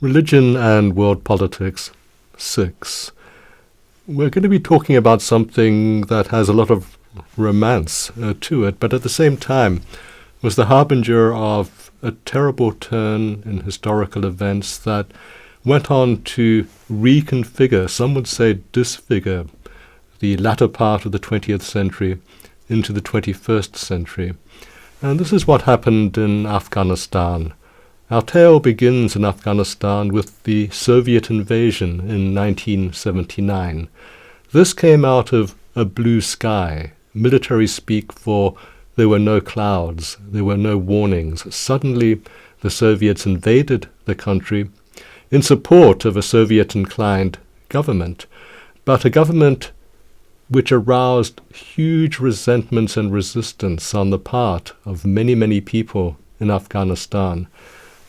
Religion and World Politics 6. We're going to be talking about something that has a lot of romance to it, but at the same time was the harbinger of a terrible turn in historical events that went on to reconfigure, some would say disfigure, the latter part of the 20th century into the 21st century. And this is what happened in Afghanistan. Our tale begins in Afghanistan with the Soviet invasion in 1979. This came out of a blue sky, military speak for there were no clouds, there were no warnings. Suddenly the Soviets invaded the country in support of a Soviet-inclined government, but a government which aroused huge resentments and resistance on the part of many, many people in Afghanistan.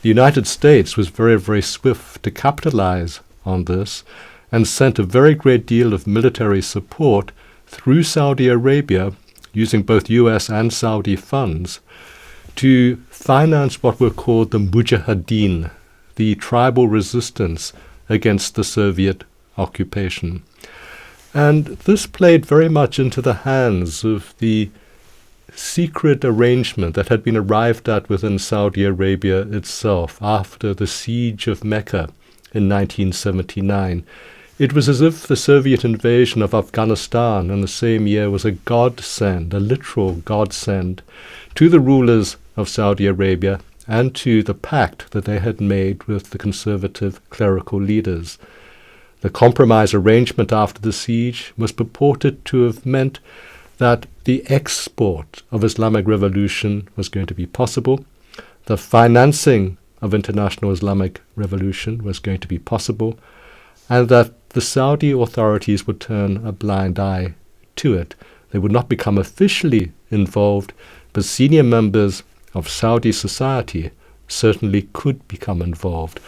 The United States was very, very swift to capitalize on this and sent a very great deal of military support through Saudi Arabia, using both US and Saudi funds, to finance what were called the Mujahideen, the tribal resistance against the Soviet occupation. And this played very much into the hands of the secret arrangement that had been arrived at within Saudi Arabia itself after the siege of Mecca in 1979. It was as if the Soviet invasion of Afghanistan in the same year was a godsend, a literal godsend, to the rulers of Saudi Arabia and to the pact that they had made with the conservative clerical leaders. The compromise arrangement after the siege was purported to have meant that the export of Islamic revolution was going to be possible, the financing of international Islamic revolution was going to be possible, and that the Saudi authorities would turn a blind eye to it. They would not become officially involved, but senior members of Saudi society certainly could become involved.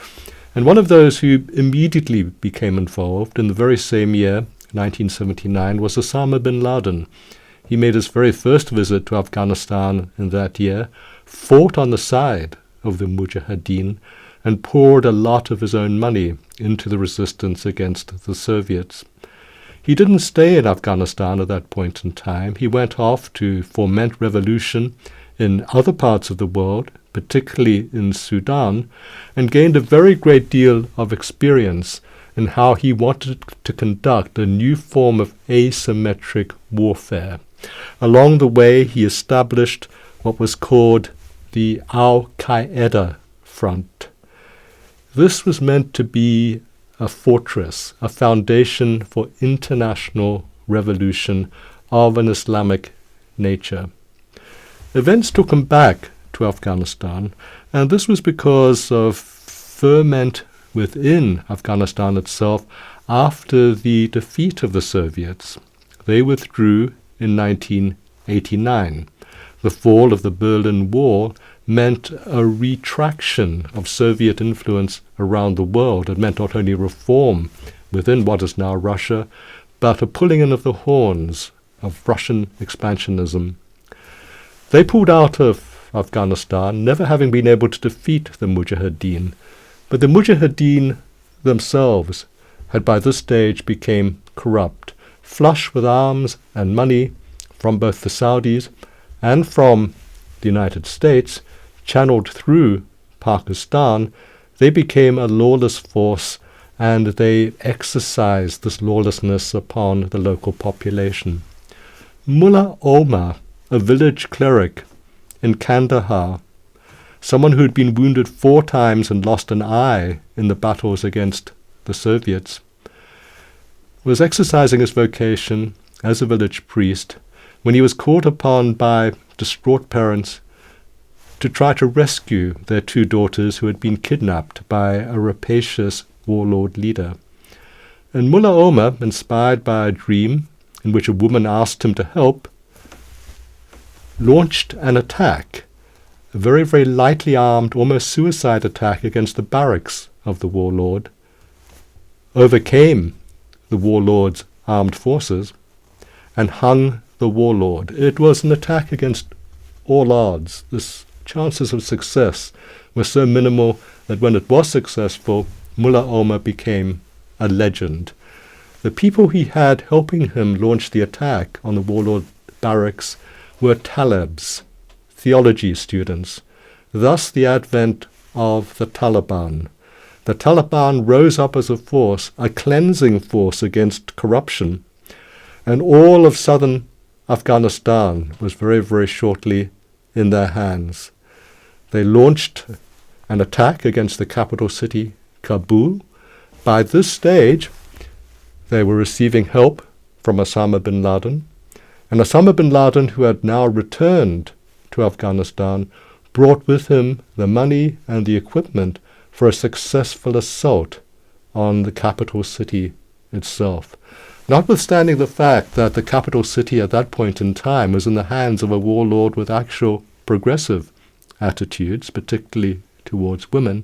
And one of those who immediately became involved in the very same year, 1979, was Osama Bin Laden. He made his very first visit to Afghanistan in that year, fought on the side of the Mujahideen, and poured a lot of his own money into the resistance against the Soviets. He didn't stay in Afghanistan at that point in time. He went off to foment revolution in other parts of the world, particularly in Sudan, and gained a very great deal of experience in how he wanted to conduct a new form of asymmetric warfare. Along the way, he established what was called the Al-Qaeda Front. This was meant to be a fortress, a foundation for international revolution of an Islamic nature. Events took him back to Afghanistan, and this was because of ferment within Afghanistan itself after the defeat of the Soviets. They withdrew in 1989. The fall of the Berlin Wall meant a retraction of Soviet influence around the world. It meant not only reform within what is now Russia, but a pulling in of the horns of Russian expansionism. They pulled out of Afghanistan, never having been able to defeat the Mujahideen, but the Mujahideen themselves had by this stage become corrupt, flush with arms and money from both the Saudis and from the United States, channeled through Pakistan. They became a lawless force, and they exercised this lawlessness upon the local population. Mullah Omar, a village cleric in Kandahar, someone who had been wounded 4 times and lost an eye in the battles against the Soviets, was exercising his vocation as a village priest when he was called upon by distraught parents to try to rescue their 2 daughters who had been kidnapped by a rapacious warlord leader. And Mullah Omar, inspired by a dream in which a woman asked him to help, launched an attack, a very, very lightly armed, almost suicide attack against the barracks of the warlord, overcame the warlord's armed forces, and hung the warlord. It was an attack against all odds. The chances of success were so minimal that when it was successful, Mullah Omar became a legend. The people he had helping him launch the attack on the warlord barracks were Talibs, theology students, thus the advent of the Taliban. The Taliban rose up as a force, a cleansing force against corruption, and all of southern Afghanistan was very, very shortly in their hands. They launched an attack against the capital city, Kabul. By this stage, they were receiving help from Osama Bin Laden, and Osama Bin Laden, who had now returned to Afghanistan, brought with him the money and the equipment for a successful assault on the capital city itself. Notwithstanding the fact that the capital city at that point in time was in the hands of a warlord with actual progressive attitudes, particularly towards women,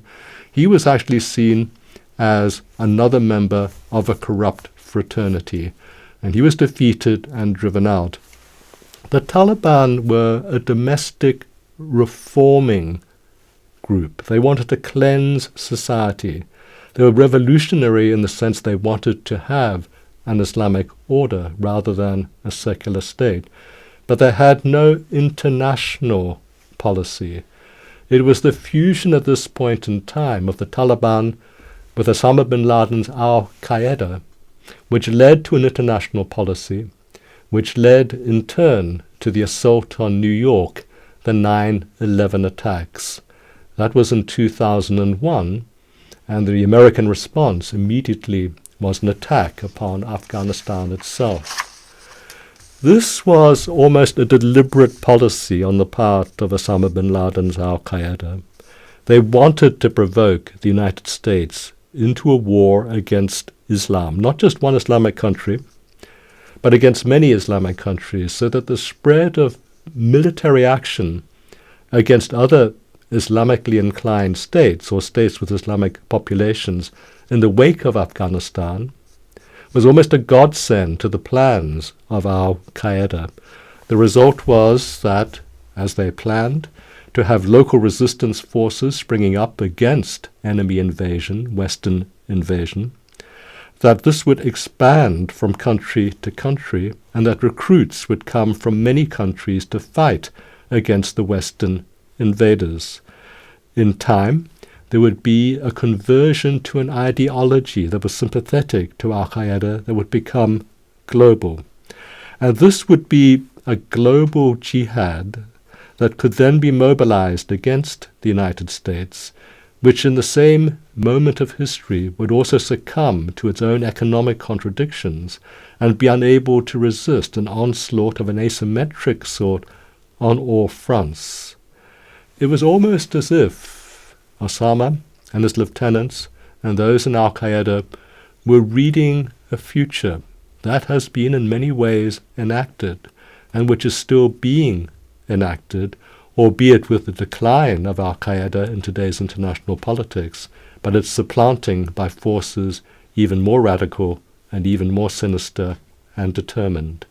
he was actually seen as another member of a corrupt fraternity, and he was defeated and driven out. The Taliban were a domestic reforming group. They wanted to cleanse society. They were revolutionary in the sense they wanted to have an Islamic order rather than a secular state. But they had no international policy. It was the fusion at this point in time of the Taliban with Osama bin Laden's al-Qaeda, which led to an international policy, which led in turn to the assault on New York, the 9/11 attacks. That was in 2001, and the American response immediately was an attack upon Afghanistan itself. This was almost a deliberate policy on the part of Osama bin Laden's al-Qaeda. They wanted to provoke the United States into a war against Islam, not just one Islamic country, but against many Islamic countries, so that the spread of military action against other Islamically inclined states or states with Islamic populations in the wake of Afghanistan was almost a godsend to the plans of al-Qaeda. The result was that, as they planned, to have local resistance forces springing up against enemy invasion, Western invasion, that this would expand from country to country, and that recruits would come from many countries to fight against the Western invaders. In time, there would be a conversion to an ideology that was sympathetic to al-Qaeda that would become global. And this would be a global jihad that could then be mobilized against the United States, which in the same moment of history would also succumb to its own economic contradictions and be unable to resist an onslaught of an asymmetric sort on all fronts. It was almost as if Osama and his lieutenants and those in al-Qaeda were reading a future that has been in many ways enacted and which is still being enacted, albeit with the decline of al-Qaeda in today's international politics, but its supplanting by forces even more radical and even more sinister and determined.